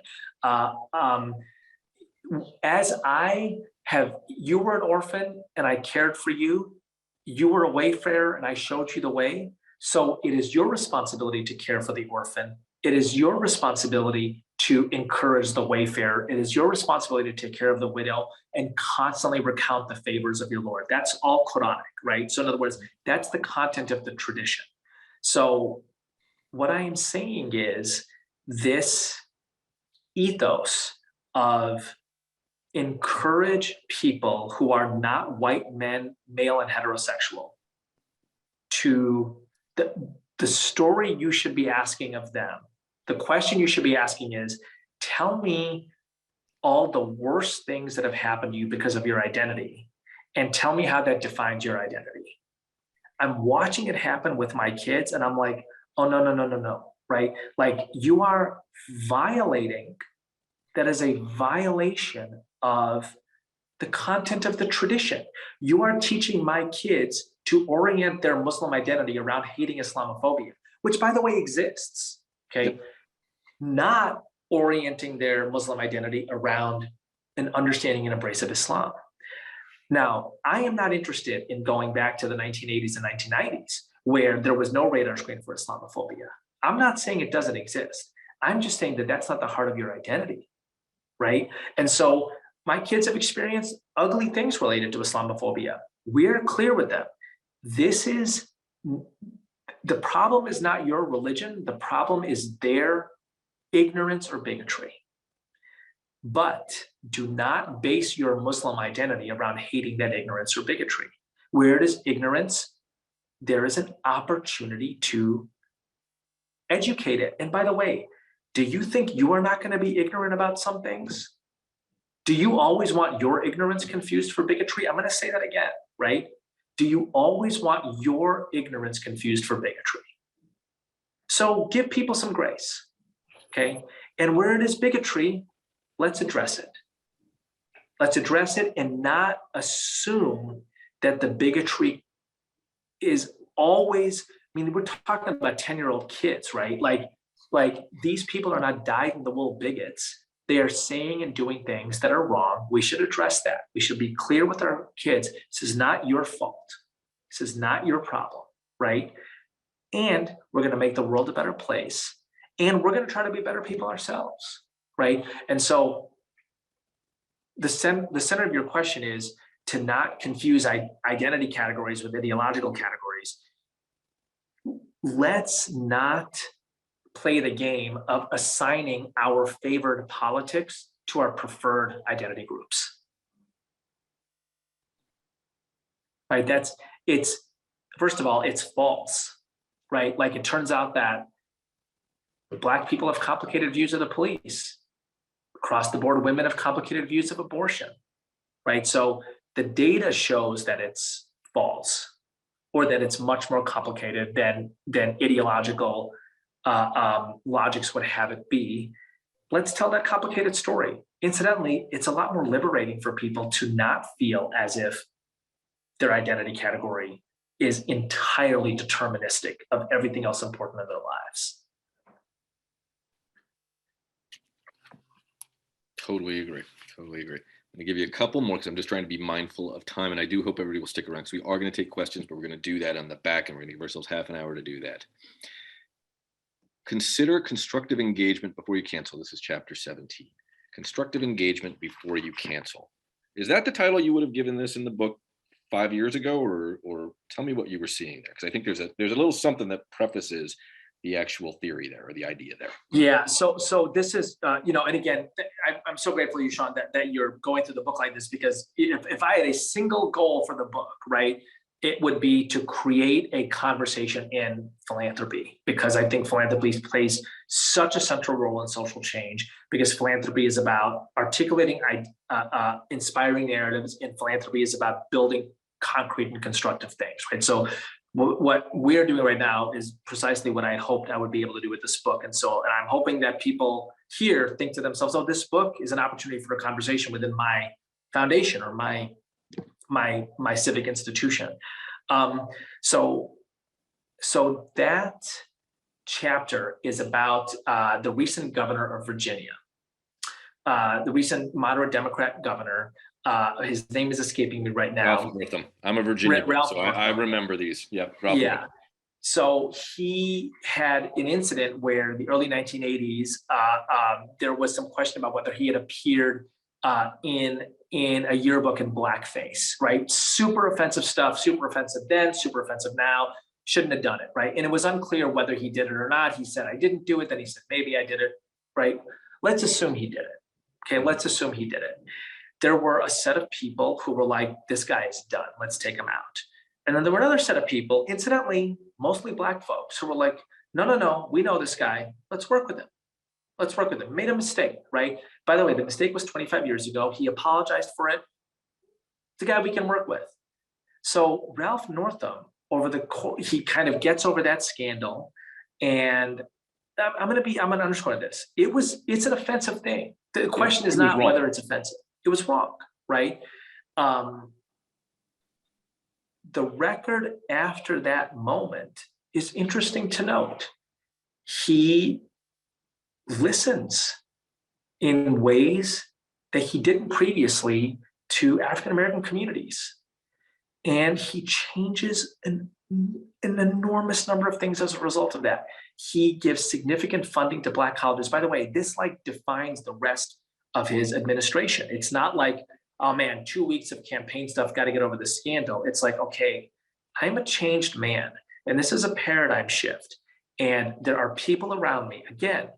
As I have, you were an orphan and I cared for you. You were a wayfarer and I showed you the way. So it is your responsibility to care for the orphan. It is your responsibility to encourage the wayfarer. It is your responsibility to take care of the widow and constantly recount the favors of your Lord. That's all Quranic, right? So in other words, that's the content of the tradition. So what I am saying is this ethos of encourage people who are not white men, male and heterosexual, to the story you should be asking of them. The question you should be asking is, tell me all the worst things that have happened to you because of your identity, and tell me how that defines your identity. I'm watching it happen with my kids and I'm like, oh, no, right? Like you are violating, that is a violation of the content of the tradition. You are teaching my kids to orient their Muslim identity around hating Islamophobia, which by the way exists, okay? Not orienting their Muslim identity around an understanding and embrace of Islam. Now, I am not interested in going back to the 1980s and 1990s where there was no radar screen for Islamophobia. I'm not saying it doesn't exist. I'm just saying that that's not the heart of your identity, right? And so my kids have experienced ugly things related to Islamophobia. We're clear with them. The problem is not your religion. The problem is their ignorance or bigotry. But do not base your Muslim identity around hating that ignorance or bigotry. Where it is ignorance, there is an opportunity to educate it. And by the way, do you think you are not going to be ignorant about some things? Do you always want your ignorance confused for bigotry? I'm going to say that again, right? Do you always want your ignorance confused for bigotry? So give people some grace, okay? And where it is bigotry, let's address it. Let's address it and not assume that the bigotry is always, I mean, we're talking about 10-year-old kids, right? Like these people are not dyed-in-the-wool bigots. They are saying and doing things that are wrong. We should address that. We should be clear with our kids. This is not your fault. This is not your problem, right? And we're going to make the world a better place. And we're going to try to be better people ourselves, right? And so the center of your question is to not confuse identity categories with ideological categories. Let's not play the game of assigning our favored politics to our preferred identity groups. Right? First of all, it's false, right? Like it turns out that Black people have complicated views of the police. Across the board, women have complicated views of abortion, right? So the data shows that it's false, or that it's much more complicated than ideological logics would have it be. Let's tell that complicated story. Incidentally, it's a lot more liberating for people to not feel as if their identity category is entirely deterministic of everything else important in their lives. Totally agree. I'm going to give you a couple more because I'm just trying to be mindful of time, and I do hope everybody will stick around. So we are going to take questions, but we're going to do that on the back, and we're going to give ourselves half an hour to do that. Consider constructive engagement before you cancel. This is chapter 17. Constructive engagement before you cancel. Is that the title you would have given this in the book 5 years ago, or tell me what you were seeing there? Because I think there's a little something that prefaces the actual theory there, or the idea there. Yeah. So this is, and again, I'm so grateful to you, Sean, that you're going through the book like this, because if I had a single goal for the book, right, it would be to create a conversation in philanthropy, because I think philanthropy plays such a central role in social change, because philanthropy is about articulating inspiring narratives, and philanthropy is about building concrete and constructive things, right? So what we're doing right now is precisely what I hoped I would be able to do with this book. And I'm hoping that people here think to themselves, oh, this book is an opportunity for a conversation within my foundation or my my civic institution. So that chapter is about the recent governor of Virginia, the recent moderate Democrat governor. His name is escaping me right now. Ralph Northam. I'm a Virginia, so I remember these. Yep. Ralph Northam. So he had an incident where in the early 1980s, there was some question about whether he had appeared in a yearbook in blackface, right? Super offensive stuff, super offensive then, super offensive now. Shouldn't have done it, right? And it was unclear whether he did it or not. He said, I didn't do it. Then he said, maybe I did it, right? Let's assume he did it. Okay, let's assume he did it. There were a set of people who were like, this guy is done. Let's take him out. And then there were another set of people, incidentally, mostly Black folks, who were like, no, we know this guy. Let's work with him. Let's work with him. Made a mistake, right? By the way, the mistake was 25 years ago. He apologized for it. It's a guy we can work with. So Ralph Northam, he kind of gets over that scandal. And I'm going to underscore this. It's an offensive thing. The question is not whether it's offensive. It was wrong, right? The record after that moment is interesting to note. He listens in ways that he didn't previously to African-American communities. And he changes an enormous number of things as a result of that. He gives significant funding to Black colleges. By the way, this defines the rest of his administration. It's not like, oh man, 2 weeks of campaign stuff, got to get over the scandal. It's like, okay, I'm a changed man, and this is a paradigm shift. And there are people around me, again,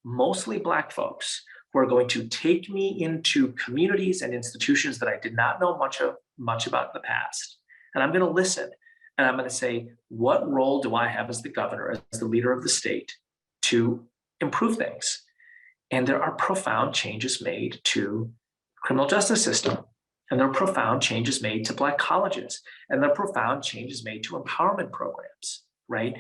mostly Black folks, who are going to take me into communities and institutions that I did not know much about in the past. And I'm going to listen, and I'm going to say, what role do I have as the governor, as the leader of the state, to improve things? And there are profound changes made to criminal justice system. And there are profound changes made to Black colleges. And there are profound changes made to empowerment programs, right?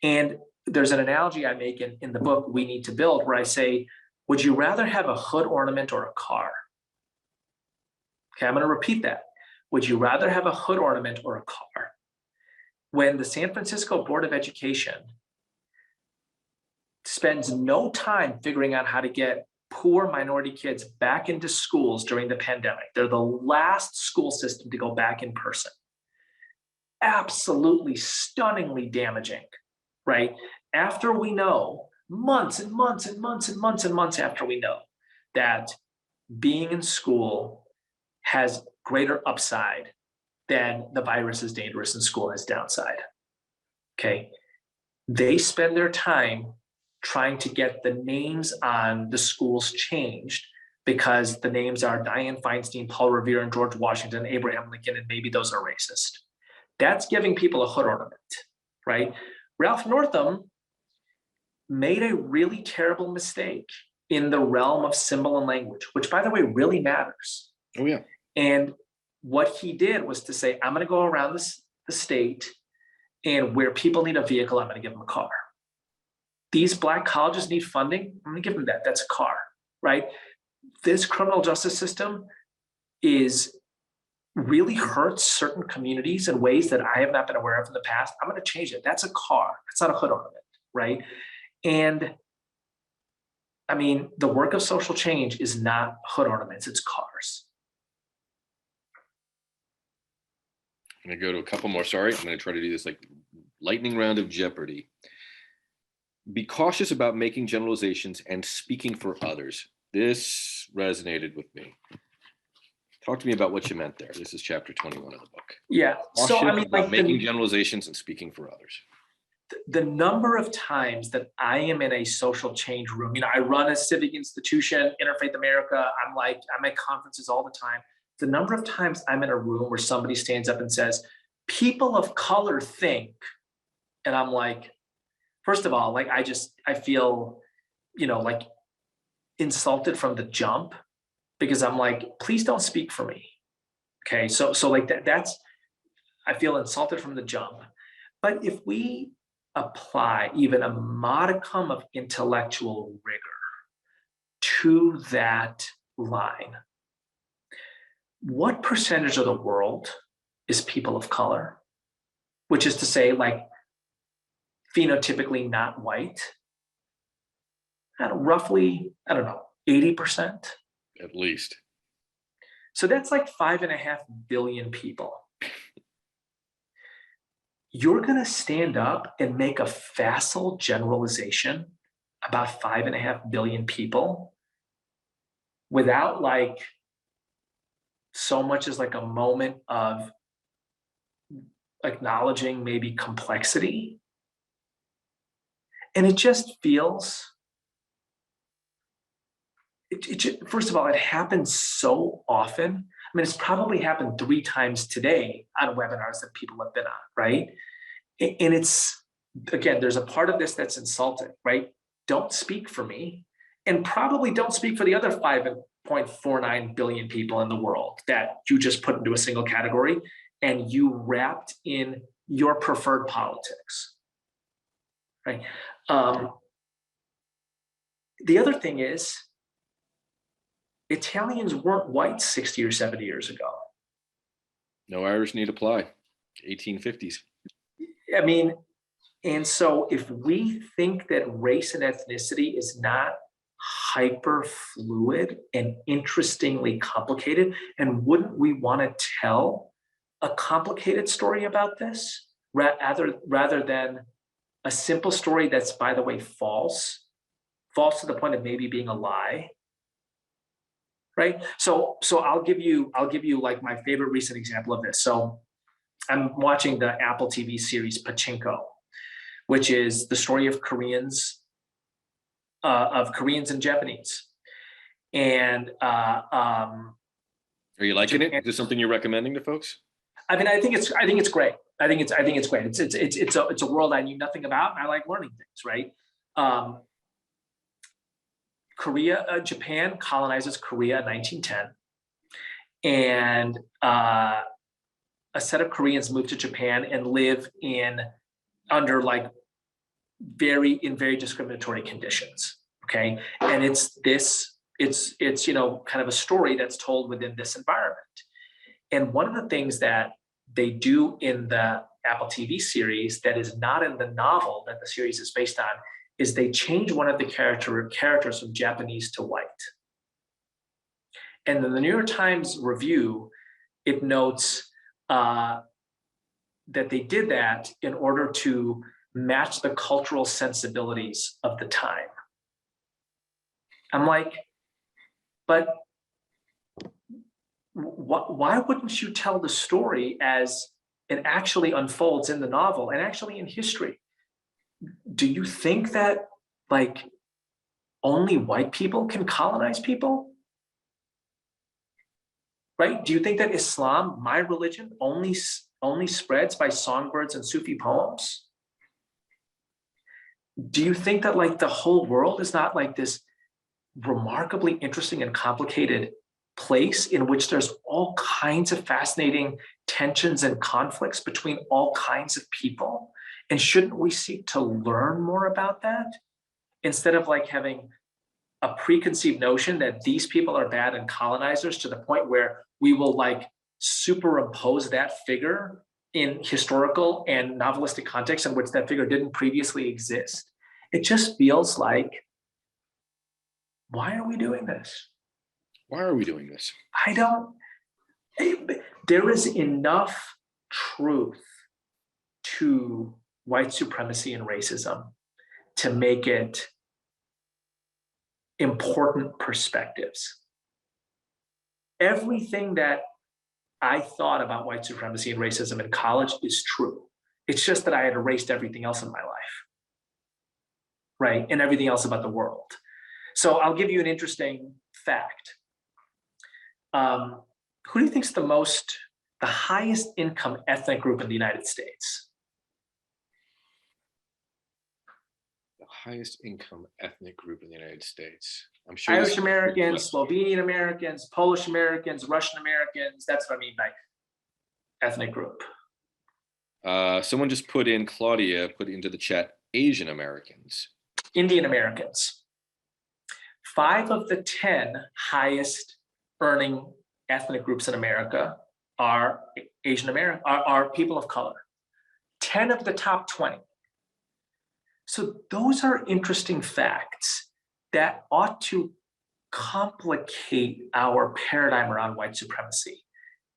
And there's an analogy I make in the book, We Need to Build, where I say, would you rather have a hood ornament or a car? Okay, I'm going to repeat that. Would you rather have a hood ornament or a car? When the San Francisco Board of Education spends no time figuring out how to get poor minority kids back into schools during the pandemic. They're the last school system to go back in person. Absolutely stunningly damaging, right? After we know, months and months and months and months and months after we know that being in school has greater upside than the virus is dangerous and school has downside, okay? They spend their time trying to get the names on the schools changed because the names are Dianne Feinstein, Paul Revere, and George Washington, Abraham Lincoln, and maybe those are racist. That's giving people a hood ornament, right? Ralph Northam made a really terrible mistake in the realm of symbol and language, which, by the way, really matters. Oh, yeah. And what he did was to say, I'm going to go around the state, and where people need a vehicle, I'm going to give them a car. These Black colleges need funding, I'm going to give them that. That's a car, right? This criminal justice system really hurts certain communities in ways that I have not been aware of in the past. I'm going to change it. That's a car. It's not a hood ornament, right? And I mean, the work of social change is not hood ornaments, it's cars. I'm going to go to a couple more. Sorry, I'm going to try to do this like lightning round of Jeopardy. Be cautious about making generalizations and speaking for others. This resonated with me. Talk to me about what you meant there. This is chapter 21 of the book. Yeah. Cautious so I mean, like making generalizations and speaking for others. The number of times that I am in a social change room, I run a civic institution, Interfaith America. I'm at conferences all the time. The number of times I'm in a room where somebody stands up and says, people of color think, and I'm like, first of all, I feel, like insulted from the jump, because I'm like, please don't speak for me. Okay, so like that's, I feel insulted from the jump. But if we apply even a modicum of intellectual rigor to that line, what percentage of the world is people of color? Which is to say, like, phenotypically not white. Roughly, I don't know, 80%. At least. So that's like 5.5 billion people. You're going to stand up and make a facile generalization about 5.5 billion people without like so much as like a moment of acknowledging maybe complexity. And it just feels, first of all, it happens so often. I mean, it's probably happened 3 times today on webinars that people have been on, right? And it's, again, there's a part of this that's insulting, right? Don't speak for me, and probably don't speak for the other 5.49 billion people in the world that you just put into a single category and you wrapped in your preferred politics, right? The other thing is, Italians weren't white 60 or 70 years ago. No Irish need apply. 1850s. I mean, and so if we think that race and ethnicity is not hyper fluid and interestingly complicated, and wouldn't we want to tell a complicated story about this rather than a simple story that's, by the way, false to the point of maybe being a lie? Right. So I'll give you like my favorite recent example of this. So I'm watching the Apple TV series Pachinko, which is the story of Koreans and Japanese. And are you liking it? Is this something you're recommending to folks? I mean, I think it's great. I think it's great. It's a world I knew nothing about, and I like learning things, right? Japan colonizes Korea in 1910, and a set of Koreans move to Japan and live under like very discriminatory conditions. Okay, and it's kind of a story that's told within this environment. And one of the things that they do in the Apple TV series that is not in the novel that the series is based on is they change one of the characters from Japanese to white. And in the New York Times review, it notes that they did that in order to match the cultural sensibilities of the time. I'm like, but why wouldn't you tell the story as it actually unfolds in the novel and actually in history? Do you think that like only white people can colonize people? Right? Do you think that Islam, my religion, only spreads by songbirds and Sufi poems? Do you think that like the whole world is not like this remarkably interesting and complicated place in which there's all kinds of fascinating tensions and conflicts between all kinds of people? And shouldn't we seek to learn more about that instead of like having a preconceived notion that these people are bad and colonizers to the point where we will like superimpose that figure in historical and novelistic context in which that figure didn't previously exist? It just feels like, why are we doing this? Why are we doing this? There is enough truth to white supremacy and racism to make it important perspectives. Everything that I thought about white supremacy and racism in college is true. It's just that I had erased everything else in my life, right? And everything else about the world. So I'll give you an interesting fact. Who do you think is the highest income ethnic group in the United States? The highest income ethnic group in the United States. I'm sure Irish Americans, Slovenian Americans, Polish Americans, Russian Americans. That's what I mean by ethnic group. Someone just Claudia put into the chat, Asian Americans. Indian Americans. 5 of the 10 highest earning ethnic groups in America are Asian American, are people of color. 10 of the top 20. So those are interesting facts that ought to complicate our paradigm around white supremacy.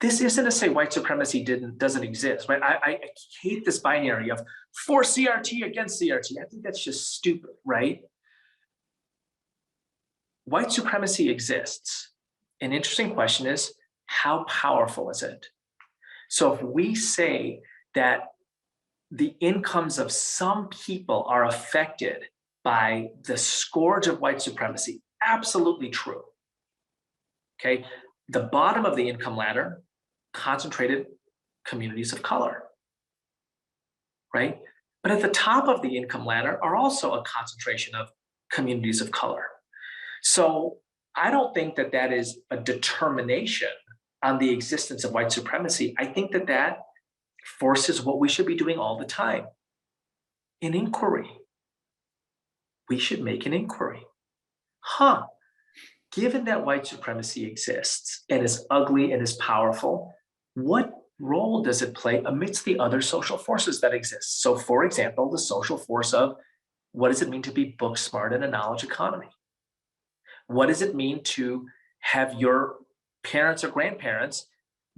This isn't to say white supremacy doesn't exist, right? I hate this binary of for CRT against CRT. I think that's just stupid, right? White supremacy exists. An interesting question is, how powerful is it? So if we say that the incomes of some people are affected by the scourge of white supremacy, absolutely true. Okay, the bottom of the income ladder, concentrated communities of color, right? But at the top of the income ladder are also a concentration of communities of color. So I don't think that that is a determination on the existence of white supremacy. I think that that forces what we should be doing all the time, an inquiry. We should make an inquiry. Given that white supremacy exists and is ugly and is powerful, what role does it play amidst the other social forces that exist? So for example, the social force of what does it mean to be book smart in a knowledge economy? What does it mean to have your parents or grandparents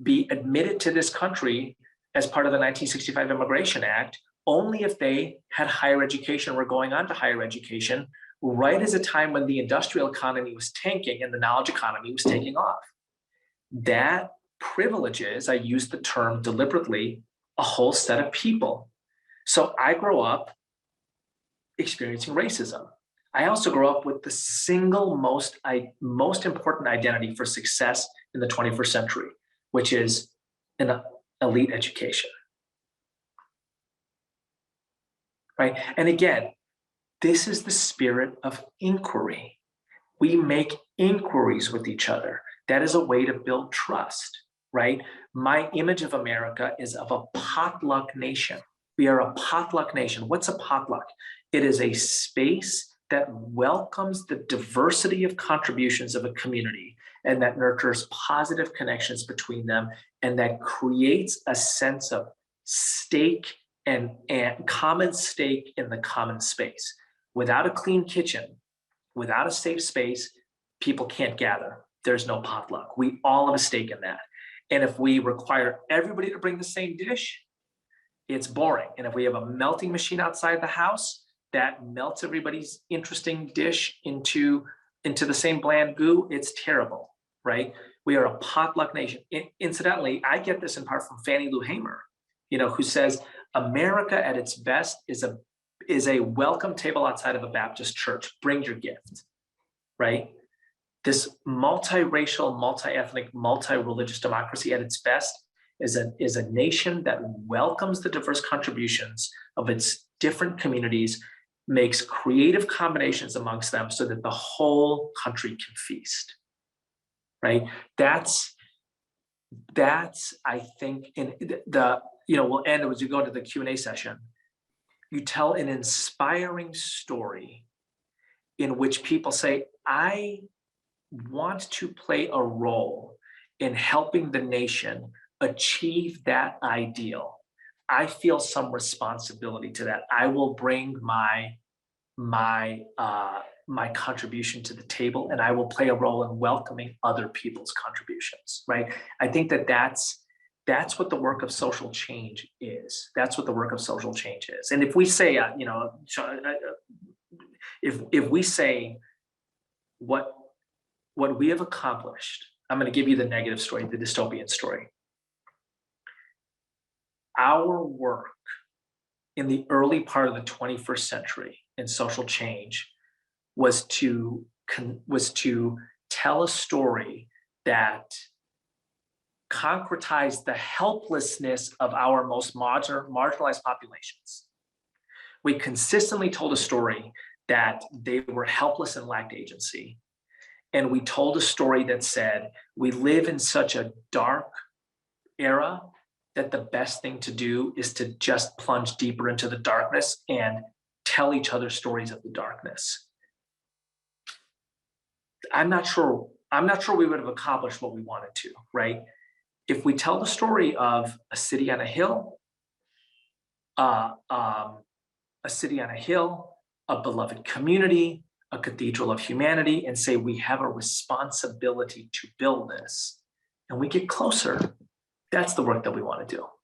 be admitted to this country as part of the 1965 Immigration Act only if they had higher education, were going on to higher education, right as a time when the industrial economy was tanking and the knowledge economy was taking off? That privileges, I use the term deliberately, a whole set of people. So I grow up experiencing racism. I also grew up with the single most important identity for success in the 21st century, which is an elite education. Right? And again, this is the spirit of inquiry. We make inquiries with each other. That is a way to build trust, right? My image of America is of a potluck nation. We are a potluck nation. What's a potluck? It is a space that welcomes the diversity of contributions of a community and that nurtures positive connections between them and that creates a sense of stake and common stake in the common space. Without a clean kitchen, without a safe space, people can't gather. There's no potluck. We all have a stake in that. And if we require everybody to bring the same dish, it's boring. And if we have a melting machine outside the house that melts everybody's interesting dish into the same bland goo, it's terrible, right? We are a potluck nation. Incidentally, I get this in part from Fannie Lou Hamer, who says America at its best is a welcome table outside of a Baptist church. Bring your gift, right? This multiracial, multi-ethnic, multi-religious democracy at its best is a nation that welcomes the diverse contributions of its different communities, makes creative combinations amongst them so that the whole country can feast, right? That's I think, in we'll end as we go into the Q&A session. You tell an inspiring story in which people say, I want to play a role in helping the nation achieve that ideal. I feel some responsibility to that. I will bring my contribution to the table, and I will play a role in welcoming other people's contributions, right? I think that's what the work of social change is. That's what the work of social change is. And if we say, if we say what we have accomplished, I'm going to give you the negative story, the dystopian story. Our work in the early part of the 21st century in social change was to tell a story that concretized the helplessness of our most marginalized populations. We consistently told a story that they were helpless and lacked agency. And we told a story that said, we live in such a dark era that the best thing to do is to just plunge deeper into the darkness and tell each other stories of the darkness. I'm not sure I'm not sure we would have accomplished what we wanted to, right? If we tell the story of a city on a hill, a beloved community, a cathedral of humanity, and say we have a responsibility to build this, and we get closer, that's the work that we want to do.